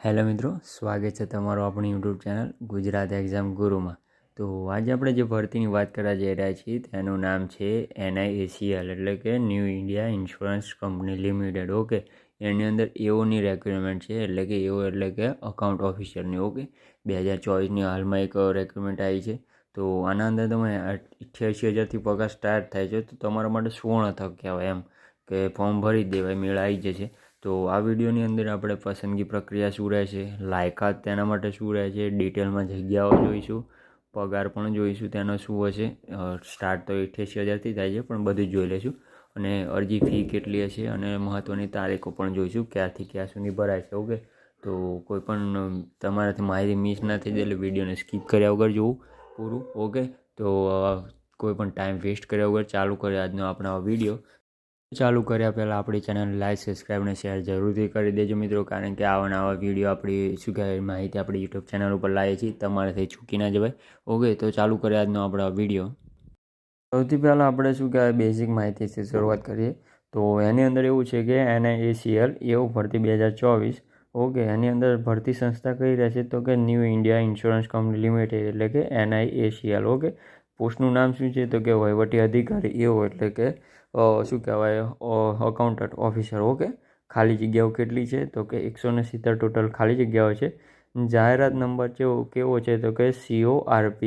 Hello મિત્રો, સ્વાગત છે તમારું આપણી યુટ્યુબ ચેનલ ગુજરાત એક્ઝામ ગુરુમાં. તો આજે આપણે જે ભરતીની વાત કરવા જઈ રહ્યા છીએ તેનું નામ છે NIACL એટલે કે new India insurance company limited. Okay, એની અંદર એઓની રેક્રુટમેન્ટ છે એટલે કે એઓ એટલે કે અકાઉન્ટ ઓફિસરની. ઓકે, 2024ની હાલમાં એક રેક્રુટમેન્ટ આવી છે. તો આના અંદર તમે 88,000થી પગાર સ્ટાર્ટ થાય છે. તો તમારા માટે સુવર્ણ તક કહેવાય એમ કે ફોર્મ ભરી દેવાય, મેળ આવી જશે. તો આ વિડીયોની અંદર આપણે પસંદગી પ્રક્રિયા શું રહેશે, લાયકાત તેના માટે શું રહે છે, ડિટેલમાં જગ્યાઓ જોઈશું, પગાર પણ જોઈશું તેનો શું હશે. સ્ટાર્ટ તો 88,000થી થાય છે પણ બધું જ જોઈ લઈશું. અને અરજી ફી કેટલી હશે અને મહત્ત્વની તારીખો પણ જોઈશું, ક્યાંથી ક્યાં સુધી ભરાય છે. ઓકે, તો કોઈ પણ તમારાથી માહિતી મિસ ના થઈ જાય એટલે વિડીયોને સ્કીપ કર્યા વગર જોવું પૂરું. ઓકે, તો કોઈ પણ ટાઈમ વેસ્ટ કર્યા વગર ચાલુ કરે આજનો આપણો વિડીયો. ચાલુ કર્યા પહેલાં આપણી ચેનલ લાઈક, સબસ્ક્રાઈબ અને શેર જરૂરથી કરી દેજો મિત્રો, કારણ કે આવા નવા વિડીયો આપણી શું કહેવાય માહિતી આપણી યુટ્યુબ ચેનલ ઉપર લાવીએ છીએ, તમારાથી ચૂકી ના જવાય. ઓકે, તો ચાલુ કરીએ આજનો આપણો વિડીયો. સૌથી પહેલાં આપણે શું કહેવાય બેઝિક માહિતીથી શરૂઆત કરીએ. તો એની અંદર એવું છે કે NIACL એઓ ભરતી 2024. ઓકે, એની અંદર ભરતી સંસ્થા કઈ રહેશે તો કે new India insurance company limited એટલે કે NIACL. ઓકે, પોસ્ટનું નામ શું છે તો કે વહીવટી અધિકારી એઓ એટલે કે શું કહેવાય અકાઉન્ટન્ટ ઓફિસર. ઓકે, ખાલી જગ્યાઓ કેટલી છે તો કે 170 ટોટલ ખાલી જગ્યાઓ છે. જાહેરાત નંબર કેવો છે તો કે CORP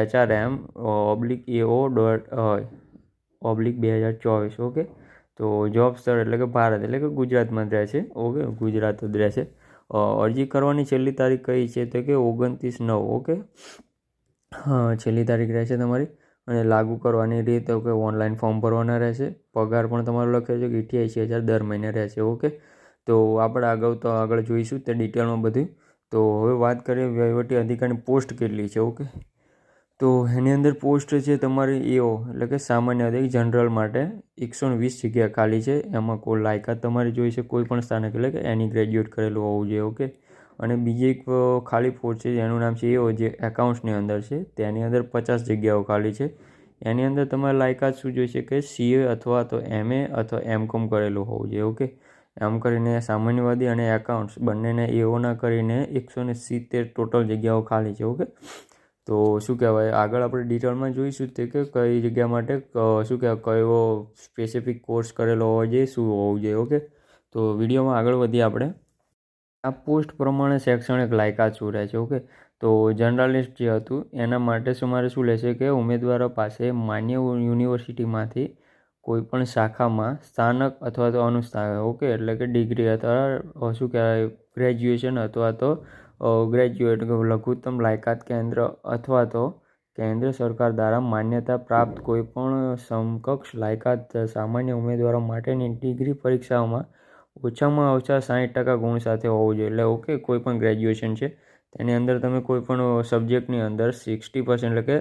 HRM/AO/2024. ઓકે, તો જોબ સ્થળ એટલે કે ભારત એટલે કે ગુજરાતમાં જ રહેશે. ઓકે, ગુજરાત જ રહેશે. અરજી કરવાની છેલ્લી તારીખ કઈ છે તો કે 29/9. ઓકે, હા, છેલ્લી તારીખ રહેશે તમારી. અને લાગુ કરવાની રીત તો કે ઓનલાઈન ફોર્મ ભરવાના રહેશે. પગાર પણ તમારો લખ્યો છે કે 88,000 દર મહિને રહેશે. ઓકે, તો આપણે આગળ જોઈશું તે ડિટેલમાં બધું. તો હવે વાત કરીએ વહીવટી અધિકારીની પોસ્ટ કેટલી છે. ઓકે, તો એની અંદર પોસ્ટ છે તમારી એઓ એટલે કે સામાન્ય અધિકારી જનરલ માટે 120 જગ્યા ખાલી છે. એમાં કોઈ લાયકાત તમારી જોઈશે કોઈ પણ સ્થાનક એટલે કે એની ગ્રેજ્યુએટ કરેલું હોવું જોઈએ. ઓકે, અને બીજી એક ખાલી પોસ્ટ છે એનું નામ છે એઓ જે એકાઉન્ટ્સની અંદર છે, તેની અંદર 50 જગ્યાઓ ખાલી છે. એની અંદર તમારે લાયકાત શું જોઈશે કે CA અથવા તો MA અથવા M.Com કરેલું હોવું જોઈએ. ઓકે, એમ કરીને સામાન્યવાદી અને એકાઉન્ટ્સ બંનેને એઓના કરીને 170 ટોટલ જગ્યાઓ ખાલી છે. ઓકે, તો શું કહેવાય આગળ આપણે ડિટેલમાં જોઈશું તે કે કઈ જગ્યા માટે શું કહેવાય કયો સ્પેસિફિક કોર્સ કરેલો હોવો જોઈએ, શું હોવું જોઈએ. ઓકે, તો વિડીયોમાં આગળ વધીએ આપણે. આ પોસ્ટ પ્રમાણે શૈક્ષણિક લાયકાત શું રહે છે. ઓકે, તો જર્નલિસ્ટ જે હતું એના માટે તમારે શું લેશે કે ઉમેદવારો પાસે માન્ય યુનિવર્સિટીમાંથી કોઈ પણ શાખામાં સ્થાનક અથવા તો અનુસ્નાતક. ઓકે, એટલે કે ડિગ્રી અથવા શું કહેવાય ગ્રેજ્યુએશન અથવા તો ગ્રેજ્યુએટ લઘુત્તમ લાયકાત કેન્દ્ર અથવા તો કેન્દ્ર સરકાર દ્વારા માન્યતા પ્રાપ્ત કોઈપણ સમકક્ષ લાયકાત સામાન્ય ઉમેદવારો માટેની ડિગ્રી પરીક્ષાઓમાં ઓછામાં ઓછા 60% ગુણ સાથે હોવું જોઈએ. એટલે ઓકે, કોઈ પણ ગ્રેજ્યુએશન છે તેની અંદર તમે કોઈ પણ સબ્જેક્ટની અંદર 60% એટલે કે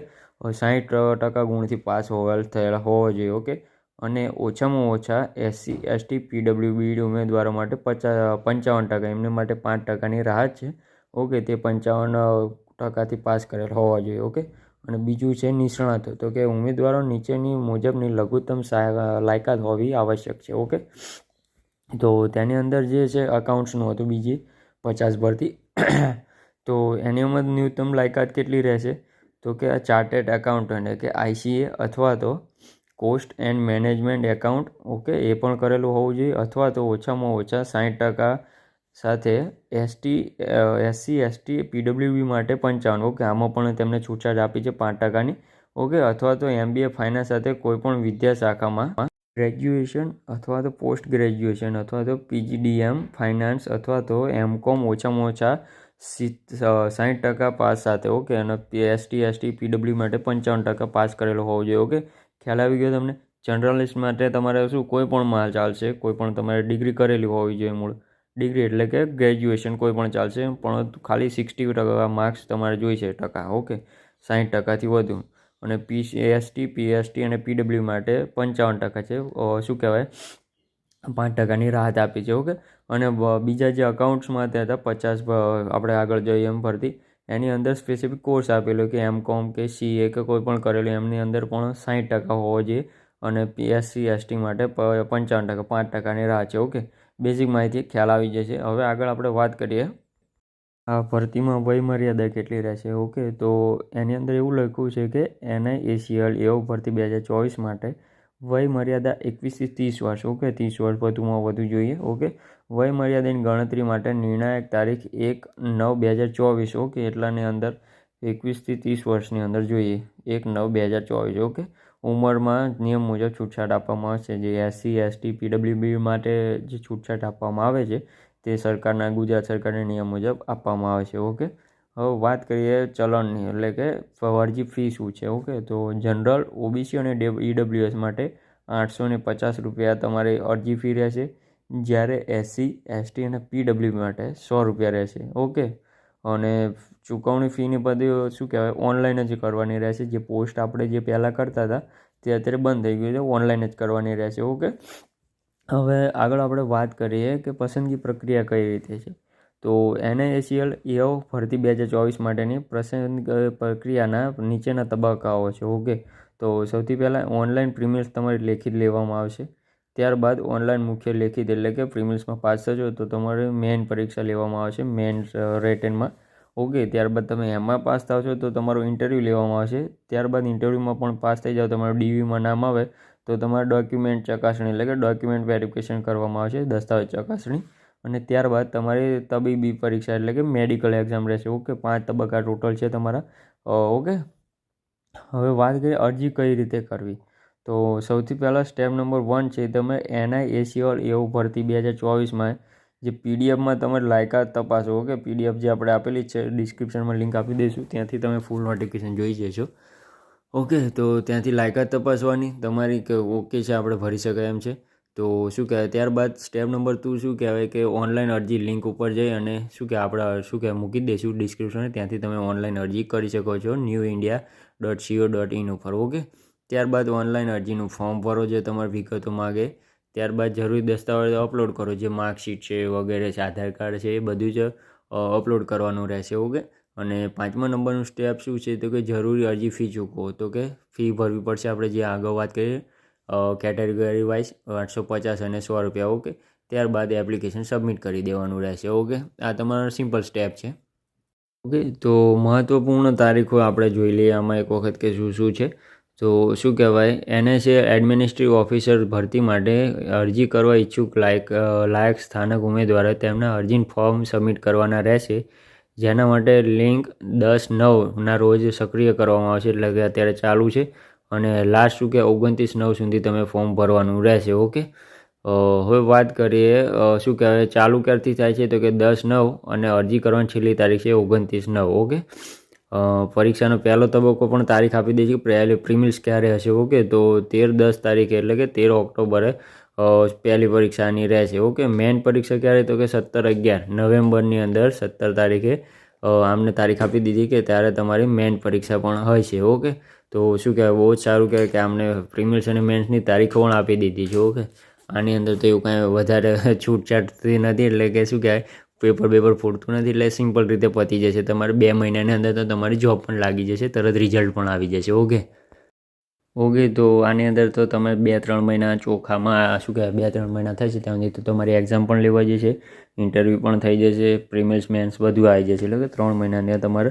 60% ગુણથી પાસ થયેલા હોવા જોઈએ. ઓકે, અને ઓછામાં ઓછા SC ST PWBD ઉમેદવારો માટે 55%, એમને માટે 5%ની રાહત છે. ઓકે, તે 55%થી પાસ કરેલ હોવા જોઈએ. ઓકે, અને બીજું છે નિષ્ણાતો તો કે ઉમેદવારો નીચેની મુજબની લઘુત્તમ લાયકાત હોવી આવશ્યક છે. ઓકે, તો તેની અંદર જે છે અકાઉન્ટ્સનું હતું બીજી 50 ભરતી. તો એની અંદર ન્યૂનતમ લાયકાત કેટલી રહેશે તો કે આ ચાર્ટેડ એકાઉન્ટન્ટ કે ICA અથવા તો cost and management account. Okay, એ પણ કરેલું હોવું જોઈએ અથવા તો ઓછામાં ઓછા 60% સાથે SC ST PWB માટે 55. ઓકે, આમાં પણ તેમને છૂટછાટ આપી છે 5%ની. ઓકે, અથવા તો MBA ફાઇનાન્સ સાથે કોઈપણ વિદ્યા શાખામાં ગ્રેજ્યુએશન અથવા તો પોસ્ટ ગ્રેજ્યુએશન અથવા તો PGDM ફાઇનાન્સ અથવા તો M.Com ઓછામાં ઓછા 60% પાસ સાથે. ઓકે, અને ST ST PW માટે 55% પાસ કરેલો હોવો જોઈએ. ઓકે, ખ્યાલ આવી ગયો તમને. જનરલિસ્ટ માટે તમારે શું કોઈ પણ માં ચાલશે, કોઈ પણ તમારે ડિગ્રી કરેલી હોવી જોઈએ. મૂળ ડિગ્રી એટલે કે ગ્રેજ્યુએશન કોઈ પણ ચાલશે, પણ ખાલી 60% માર્ક્સ તમારે જોઈશે ટકા. ઓકે, 60%થી વધુ. અને ST PST અને PW માટે 55% છે. શું કહેવાય 5%ની રાહત આપી છે. ઓકે, અને બીજા જે અકાઉન્ટ્સમાં હતા 50 આપણે આગળ જઈએ એમ ભરતી એની અંદર સ્પેસિફિક કોર્સ આપેલો કે M.Com કે CA કે કોઈ પણ કરેલું એમની અંદર પણ 60% હોવો જોઈએ. અને SC ST માટે 55%, 5%ની રાહ છે. ઓકે, બેઝિક માહિતી ખ્યાલ આવી જશે. હવે આગળ આપણે વાત કરીએ આ ભરતીમાં વય મર્યાદા કેટલી રહેશે. ઓકે, તો એની અંદર એવું લખ્યું છે કે NIACL AO ભરતી 2024 માટે વય મર્યાદા 21 થી 30 વર્ષ. ઓકે, 30 વર્ષ વધુમાં વધુ જોઈએ. ઓકે, વય મર્યાદાની ગણતરી માટે નિર્ણાયક તારીખ 1/9/2024. ઓકે, એટલાની અંદર 21 થી 30 વર્ષની અંદર જોઈએ 1/9/2024. ઓકે, ઉંમરમાં નિયમ મુજબ છૂટછાટ આપવામાં આવશે. જે SC ST PWB માટે જે છૂટછાટ આપવામાં આવે છે તે સરકારના ગુજરાત સરકારના નિયમ મુજબ આપવામાં આવે છે. ઓકે, હવે વાત કરીએ ચલણની, એટલે કે અરજી ફી શું છે. ઓકે, તો જનરલ, OBC અને EWS માટે 850 રૂપિયા તમારી અરજી ફી રહેશે. જ્યારે SC ST અને PWB માટે 100 રૂપિયા રહેશે. ઓકે, અને ચૂકવણી ફીની બધી શું કહેવાય ઓનલાઈન જ કરવાની રહેશે. જે પોસ્ટ આપણે જે પહેલાં કરતા હતા તે અત્યારે બંધ થઈ ગયું છે, ઓનલાઈન જ કરવાની રહેશે. ઓકે, હવે આગળ આપણે વાત કરીએ કે પસંદગી પ્રક્રિયા કઈ રીતે છે. તો NIACL AO ભરતી 2024 માટેની પસંદગી પ્રક્રિયાના નીચેના તબક્કાઓ છે. ઓકે, તો સૌથી પહેલાં ઓનલાઈન પ્રિમિલ્સ તમારી લેખિત લેવામાં આવશે. ત્યારબાદ ઓનલાઈન મુખ્ય લેખિત એટલે કે પ્રિમિલ્સમાં પાસ થશો તો તમારે મેઇન પરીક્ષા લેવામાં આવશે, મેઇન રેટનમાં. ઓકે, ત્યારબાદ તમે એમાં પાસ થશો તો તમારું ઇન્ટરવ્યૂ લેવામાં આવશે. ત્યારબાદ ઇન્ટરવ્યૂમાં પણ પાસ થઈ જાઓ, તમારું DVમાં નામ આવે તો તમારે ડોક્યુમેન્ટ ચકાસણી એટલે કે ડોક્યુમેન્ટ વેરિફિકેશન કરવામાં આવશે, દસ્તાવેજ ચકાસણી. અને ત્યારબાદ તમારી તબીબી પરીક્ષા એટલે કે મેડિકલ એક્ઝામ રહેશે. ઓકે, 5 તબક્કા ટોટલ છે તમારા. ઓકે, હવે વાત કરીએ અરજી કઈ રીતે કરવી. તો સૌથી પહેલાં સ્ટેપ નંબર 1 છે, તમે NIACL AO ભરતી 2024માં જે PDFમાં તમારે લાયકાત તપાસો. ઓકે, PDF જે આપણે આપેલી છે ડિસ્ક્રિપ્શનમાં લિંક આપી દઈશું, ત્યાંથી તમે ફૂલ નોટિફિકેશન જોઈ જશો. ઓકે, તો ત્યાંથી લાયકાત તપાસવાની તમારી કે ઓકે છે, આપણે ભરી શકાય એમ છે. તો શું કહેવાય ત્યારબાદ સ્ટેપ નંબર 2 શું કહેવાય કે ઓનલાઈન અરજી લિંક ઉપર જઈ અને શું કે આપણે શું કહેવાય મૂકી દઈશું ડિસ્ક્રિપ્શન, ત્યાંથી તમે ઓનલાઈન અરજી કરી શકો છો newindia.co.in ઉપર. ઓકે, ત્યારબાદ ઓનલાઈન અરજીનું ફોર્મ ભરો જે તમારી વિગતો માગે. ત્યારબાદ જરૂરી દસ્તાવેજો અપલોડ કરો, જે માર્કશીટ છે વગેરે છે, આધાર કાર્ડ છે, એ બધું જ અપલોડ કરવાનું રહેશે. ઓકે, અને 5મા નંબરનું સ્ટેપ શું છે તો કે જરૂરી અરજી ફી ચૂકવો. તો કે ફી ભરવી પડશે, આપણે જે આગળ વાત કરીએ કેટેગરી વાઇઝ 850 અને 100 રૂપિયા. ઓકે, ત્યારબાદ એપ્લિકેશન સબમિટ કરી દેવાનું રહેશે. ઓકે, આ તમારો સિમ્પલ સ્ટેપ છે. ઓકે, તો મહત્ત્વપૂર્ણ તારીખો આપણે જોઈ લઈએ આમાં એક વખત કે શું શું છે. તો શું કહેવાય NSA એડમિનિસ્ટ્રેટિવ ઓફિસર ભરતી માટે અરજી કરવા ઈચ્છુક લાયક સ્થાનક ઉમેદવારે તેમના અરજીનું ફોર્મ સબમિટ કરવાના રહેશે, જેના માટે લિંક 10/9ના રોજ સક્રિય કરવામાં આવશે, એટલે કે અત્યારે ચાલુ છે. અને લાસ્ટ શું કે 29/9 સુધી તમે ફોર્મ ભરવાનું રહેશે. ઓકે, હવે વાત કરીએ શું કહેવાય ચાલુ ક્યારથી થાય છે તો કે 10/9 અને અરજી કરવાની છેલ્લી તારીખ છે 29/9. ઓકે, પરીક્ષાનો પહેલો તબક્કો પણ તારીખ આપી દે છે, પ્રિમિલ્સ ક્યારે હશે. ઓકે, તો 13-10 તારીખે એટલે કે 13 ઓક્ટોબરે પહેલી પરીક્ષાની રહેશે. ઓકે, મેઇન પરીક્ષા ક્યારે તો કે 17-11 નવેમ્બરની અંદર 17 તારીખે આમને તારીખ આપી દીધી કે ત્યારે તમારી મેઇન પરીક્ષા પણ હોય છે. ઓકે, તો શું કહેવાય બહુ જ સારું કહેવાય કે આમને પ્રિમિલ્સ અને મેન્સની તારીખો પણ આપી દીધી છે. ઓકે, આની અંદર તો એવું કાંઈ વધારે છૂટછાટથી નથી, એટલે કે શું કહેવાય પેપર ફૂટતું નથી, એટલે સિમ્પલ રીતે પતી જશે. તમારે 2 મહિનાની અંદર તો તમારી જોબ પણ લાગી જશે, તરત રિઝલ્ટ પણ આવી જશે. ઓકે, તો આની અંદર તો તમે 2-3 મહિના ચોખામાં શું કહેવાય 2-3 મહિના થશે ત્યાં સુધી તો તમારી એક્ઝામ પણ લેવાઈ જશે, ઇન્ટરવ્યૂ પણ થઈ જશે, પ્રિમિલ્સ મેન્સ બધું આવી જશે, એટલે કે 3 મહિનાની અંદર તમારે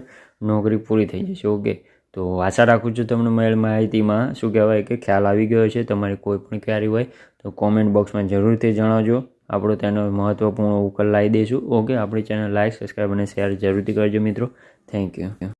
નોકરી પૂરી થઈ જશે. ઓકે, તો આશા રાખું છું તમને મળેલ માહિતીમાં શું કહેવાય કે ખ્યાલ આવી ગયો છે. તમારી કોઈ પણ ક્વેરી હોય તો કોમેન્ટ બોક્સમાં જરૂરથી જણાવજો, આપણે તેનો મહત્ત્વપૂર્ણ ઉકેલ લાવી દઈશું. ઓકે, આપણી ચેનલ લાઈક, સબસ્ક્રાઈબ અને શેર જરૂરથી કરજો મિત્રો. Thank you.